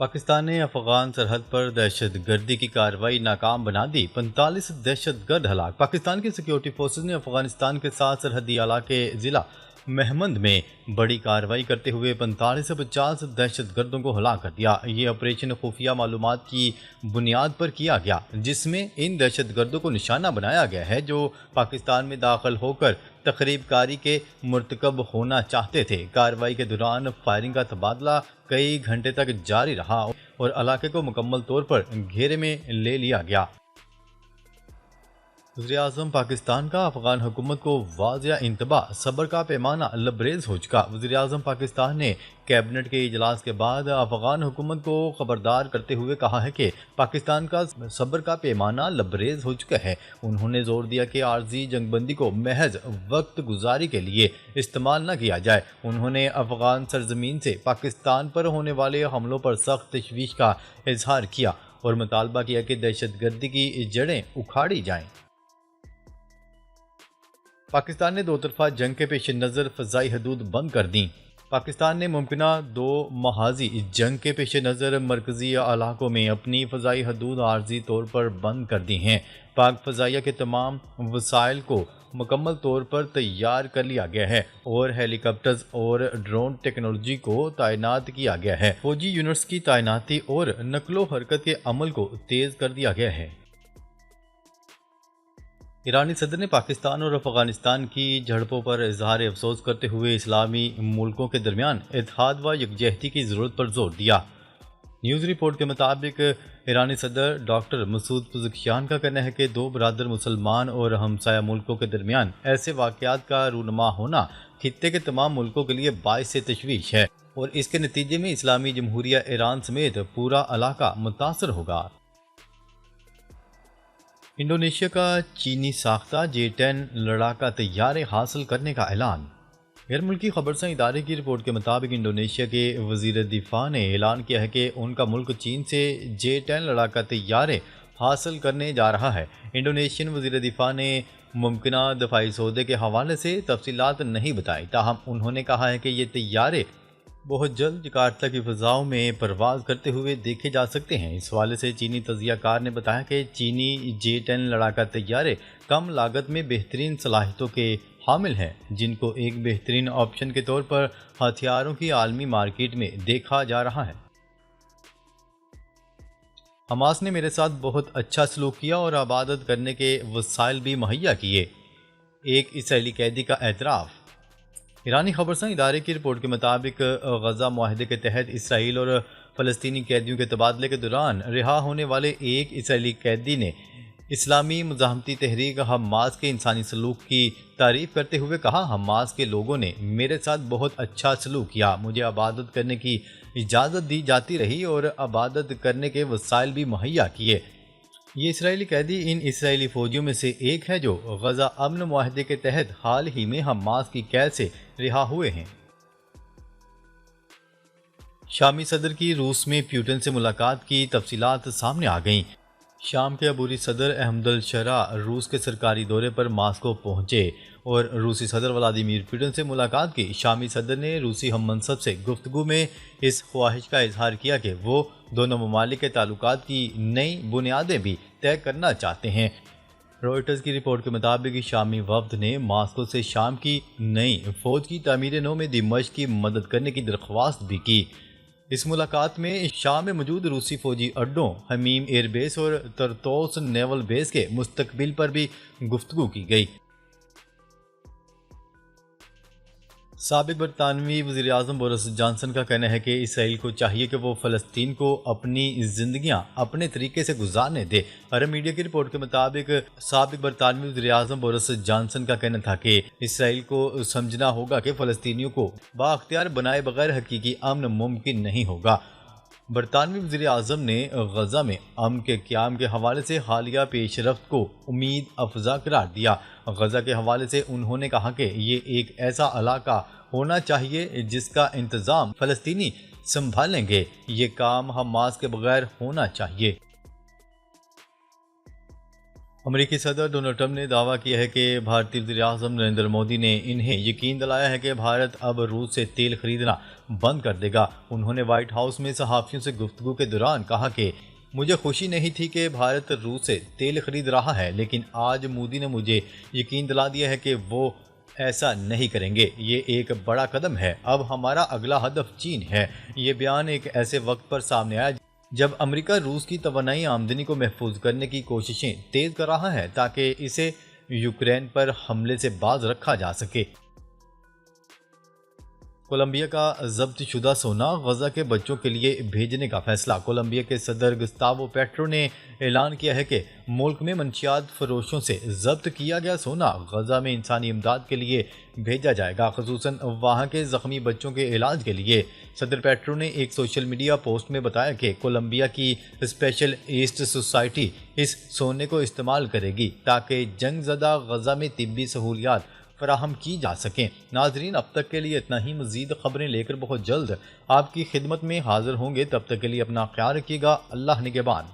پاکستان نے افغان سرحد پر دہشت گردی کی کارروائی ناکام بنا دی، 45 دہشت گرد ہلاک۔ پاکستان کی سیکیورٹی فورسز نے افغانستان کے ساتھ سرحدی علاقے ضلع مہمند میں بڑی کارروائی کرتے ہوئے 45 سے 50 دہشت گردوں کو ہلاک کر دیا۔ یہ آپریشن خفیہ معلومات کی بنیاد پر کیا گیا، جس میں ان دہشت گردوں کو نشانہ بنایا گیا ہے جو پاکستان میں داخل ہو کر تخریب کاری کے مرتکب ہونا چاہتے تھے۔ کارروائی کے دوران فائرنگ کا تبادلہ کئی گھنٹے تک جاری رہا اور علاقے کو مکمل طور پر گھیرے میں لے لیا گیا۔ وزیراعظم پاکستان کا افغان حکومت کو واضح انتباہ، صبر کا پیمانہ لبریز ہو چکا۔ وزیراعظم پاکستان نے کیبنٹ کے اجلاس کے بعد افغان حکومت کو خبردار کرتے ہوئے کہا ہے کہ پاکستان کا صبر کا پیمانہ لبریز ہو چکا ہے۔ انہوں نے زور دیا کہ عارضی جنگ بندی کو محض وقت گزاری کے لیے استعمال نہ کیا جائے۔ انہوں نے افغان سرزمین سے پاکستان پر ہونے والے حملوں پر سخت تشویش کا اظہار کیا اور مطالبہ کیا کہ دہشت گردی کی جڑیں اکھاڑی جائیں۔ پاکستان نے دو طرفہ جنگ کے پیش نظر فضائی حدود بند کر دیں۔ پاکستان نے ممکنہ دو محاذی جنگ کے پیش نظر مرکزی علاقوں میں اپنی فضائی حدود عارضی طور پر بند کر دی ہیں۔ پاک فضائیہ کے تمام وسائل کو مکمل طور پر تیار کر لیا گیا ہے اور ہیلی کاپٹرز اور ڈرون ٹیکنالوجی کو تعینات کیا گیا ہے۔ فوجی یونٹس کی تعیناتی اور نقل و حرکت کے عمل کو تیز کر دیا گیا ہے۔ ایرانی صدر نے پاکستان اور افغانستان کی جھڑپوں پر اظہار افسوس کرتے ہوئے اسلامی ملکوں کے درمیان اتحاد و یکجہتی کی ضرورت پر زور دیا۔ نیوز رپورٹ کے مطابق ایرانی صدر ڈاکٹر مسعود پزشکیان کا کہنا ہے کہ دو برادر مسلمان اور ہمسایہ ملکوں کے درمیان ایسے واقعات کا رونما ہونا خطے کے تمام ملکوں کے لیے باعث تشویش ہے اور اس کے نتیجے میں اسلامی جمہوریہ ایران سمیت پورا علاقہ متاثر ہوگا۔ انڈونیشیا کا چینی ساختہ J-10 لڑاکا طیارے حاصل کرنے کا اعلان۔ غیر ملکی خبرساں ادارے کی رپورٹ کے مطابق انڈونیشیا کے وزیر دفاع نے اعلان کیا ہے کہ ان کا ملک چین سے J-10 لڑاکا طیارے حاصل کرنے جا رہا ہے۔ انڈونیشین وزیر دفاع نے ممکنہ دفاعی سودے کے حوالے سے تفصیلات نہیں بتائی، تاہم انہوں نے کہا ہے کہ یہ طیارے بہت جلد جکارتہ کی فضاؤں میں پرواز کرتے ہوئے دیکھے جا سکتے ہیں۔ اس حوالے سے چینی تجزیہ کار نے بتایا کہ چینی J-10 لڑاکا طیارے کم لاگت میں بہترین صلاحیتوں کے حامل ہیں، جن کو ایک بہترین آپشن کے طور پر ہتھیاروں کی عالمی مارکیٹ میں دیکھا جا رہا ہے۔ حماس نے میرے ساتھ بہت اچھا سلوک کیا اور عبادت کرنے کے وسائل بھی مہیا کیے، ایک اسرائیلی قیدی کا اعتراف۔ ایرانی خبرساں ادارے کی رپورٹ کے مطابق غزہ معاہدے کے تحت اسرائیل اور فلسطینی قیدیوں کے تبادلے کے دوران رہا ہونے والے ایک اسرائیلی قیدی نے اسلامی مزاحمتی تحریک حماس کے انسانی سلوک کی تعریف کرتے ہوئے کہا، حماس کے لوگوں نے میرے ساتھ بہت اچھا سلوک کیا، مجھے عبادت کرنے کی اجازت دی جاتی رہی اور عبادت کرنے کے وسائل بھی مہیا کیے۔ یہ اسرائیلی قیدی ان اسرائیلی فوجیوں میں سے ایک ہے جو غزہ امن معاہدے کے تحت حال ہی میں حماس کی قید سے رہا ہوئے ہیں۔ شامی صدر کی روس میں پیوٹن سے ملاقات کی تفصیلات سامنے آ گئیں۔ شام کے عبوری صدر احمد الشرا روس کے سرکاری دورے پر ماسکو پہنچے اور روسی صدر ولادیمیر پوٹن سے ملاقات کی۔ شامی صدر نے روسی ہم منصب سے گفتگو میں اس خواہش کا اظہار کیا کہ وہ دونوں ممالک کے تعلقات کی نئی بنیادیں بھی طے کرنا چاہتے ہیں۔ روئٹرز کی رپورٹ کے مطابق شامی وفد نے ماسکو سے شام کی نئی فوج کی تعمیر نو میں دمشق کی مدد کرنے کی درخواست بھی کی۔ اس ملاقات میں شام میں موجود روسی فوجی اڈوں، حمیم ایئر بیس اور ترتوس نیول بیس کے مستقبل پر بھی گفتگو کی گئی۔ سابق برطانوی وزیر اعظم بورس جانسن کا کہنا ہے کہ اسرائیل کو چاہیے کہ وہ فلسطین کو اپنی زندگیاں اپنے طریقے سے گزارنے دے۔ عرب میڈیا کی رپورٹ کے مطابق سابق برطانوی وزیر اعظم بورس جانسن کا کہنا تھا کہ اسرائیل کو سمجھنا ہوگا کہ فلسطینیوں کو بااختیار بنائے بغیر حقیقی امن ممکن نہیں ہوگا۔ برطانوی وزیر اعظم نے غزہ میں امن کے قیام کے حوالے سے حالیہ پیش رفت کو امید افزا قرار دیا۔ غزہ کے حوالے سے انہوں نے کہا کہ یہ ایک ایسا علاقہ ہونا چاہیے جس کا انتظام فلسطینی سنبھالیں گے، یہ کام حماس کے بغیر ہونا چاہیے۔ امریکی صدر ڈونلڈ ٹرمپ نے دعویٰ کیا ہے کہ بھارتی وزیر اعظم نریندر مودی نے انہیں یقین دلایا ہے کہ بھارت اب روس سے تیل خریدنا بند کر دے گا۔ انہوں نے وائٹ ہاؤس میں صحافیوں سے گفتگو کے دوران کہا کہ مجھے خوشی نہیں تھی کہ بھارت روس سے تیل خرید رہا ہے، لیکن آج مودی نے مجھے یقین دلا دیا ہے کہ وہ ایسا نہیں کریں گے۔ یہ ایک بڑا قدم ہے۔ اب ہمارا اگلا ہدف چین ہے۔ یہ بیان ایک ایسے وقت پر سامنے آیا جب امریکہ روس کی توانائی آمدنی کو محفوظ کرنے کی کوششیں تیز کر رہا ہے تاکہ اسے یوکرین پر حملے سے باز رکھا جا سکے۔ کولمبیا کا ضبط شدہ سونا غزہ کے بچوں کے لیے بھیجنے کا فیصلہ۔ کولمبیا کے صدر گستاوو پیٹرو نے اعلان کیا ہے کہ ملک میں منشیات فروشوں سے ضبط کیا گیا سونا غزہ میں انسانی امداد کے لیے بھیجا جائے گا، خصوصاً وہاں کے زخمی بچوں کے علاج کے لیے۔ صدر پیٹرو نے ایک سوشل میڈیا پوسٹ میں بتایا کہ کولمبیا کی اسپیشل ایسٹ سوسائٹی اس سونے کو استعمال کرے گی تاکہ جنگ زدہ غزہ میں طبی سہولیات فراہم کی جا سکیں۔ ناظرین، اب تک کے لیے اتنا ہی۔ مزید خبریں لے کر بہت جلد آپ کی خدمت میں حاضر ہوں گے۔ تب تک کے لیے اپنا خیال رکھیے گا۔ اللہ نگہبان۔